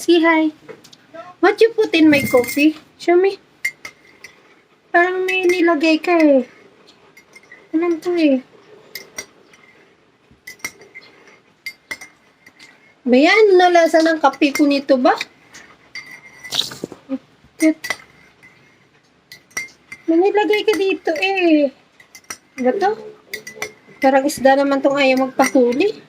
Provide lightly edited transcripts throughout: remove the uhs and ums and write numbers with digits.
Say hi. What you put in my coffee? Show me. Parang may nilagay ka eh. Alam to eh. Ba yan? Nalasa ng kape ko nito ba? May nilagay ka dito eh. Ba to? Parang isda naman tong ayaw magpahuli.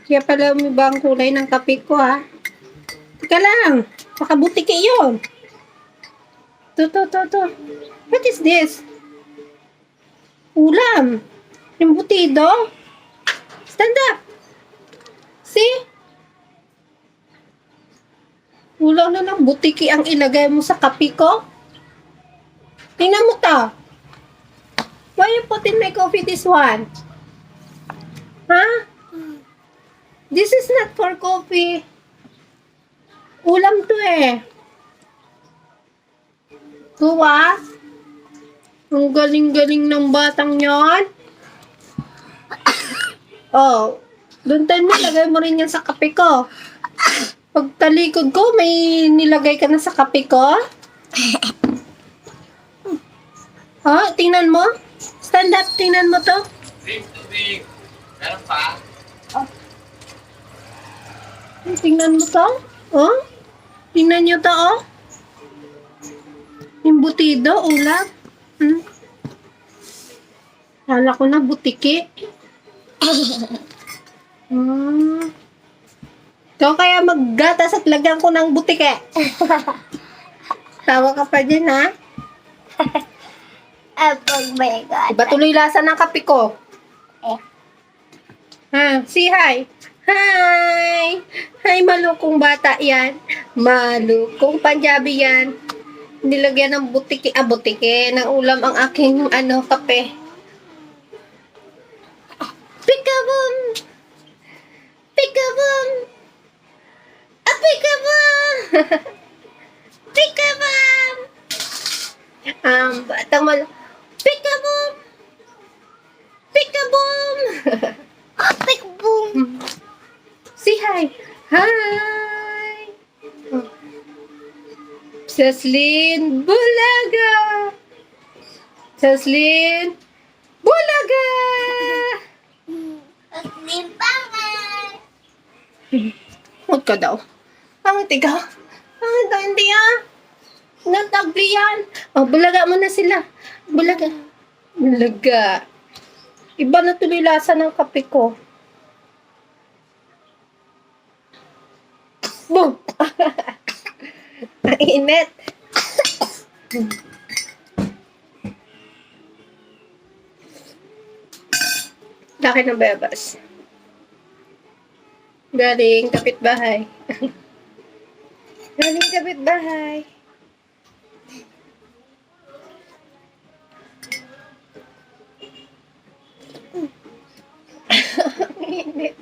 Kaya pala umiba ang kulay ng kape ko ha. Teka lang. Baka butiki yun. To. What is this? Ulam. Yung butido. Stand up. See? Ulam na ng butiki ang ilagay mo sa kape ko. Tingnan mo to. Why you put in my coffee this one? Huh? This is not for coffee. Ulam to eh. Tuwa? Ang galing-galing ng batang yon. Oh, doon tayo nilagay mo rin yan sa kape ko. Pag talikod ko, may nilagay ka na sa kape ko? Oh, tingnan mo. Stand up, tingnan mo to. Meron pa? Tingnan mo to. Oh, tingnan nyo to, oh. Yung butido, ulam. Kala ko na butiki. Ikaw kaya maggatas at lagyan ko ng butiki. Tawa ka pa dyan, ha? Pag may gata. Iba tuloy lasa ng kape ko. Ha, say hi. Hi! Hi, malukong bata yan. Malukong Punjabi yan. Nilagyan ng butiki, ng ulam ang aking, kape. Pika-boom! Pika-boom! Pika-boom! Pika-boom! Batang Pika-boom! Pika-boom! Pik-boom! Say hi! Hi! Ceslin Bulaga! Ceslin Bulaga! Limpangan! Huwag ka daw. Pangit ikaw. Pangit daw, hindi ah. Natagli yan. Oh, bulaga mo na sila. Bulaga. Bulaga. Iba na tuloy lasa ng kape ko. Boom! Ang init. Laki ng bebas. Galing kapitbahay. Galing kapitbahay. Ang init.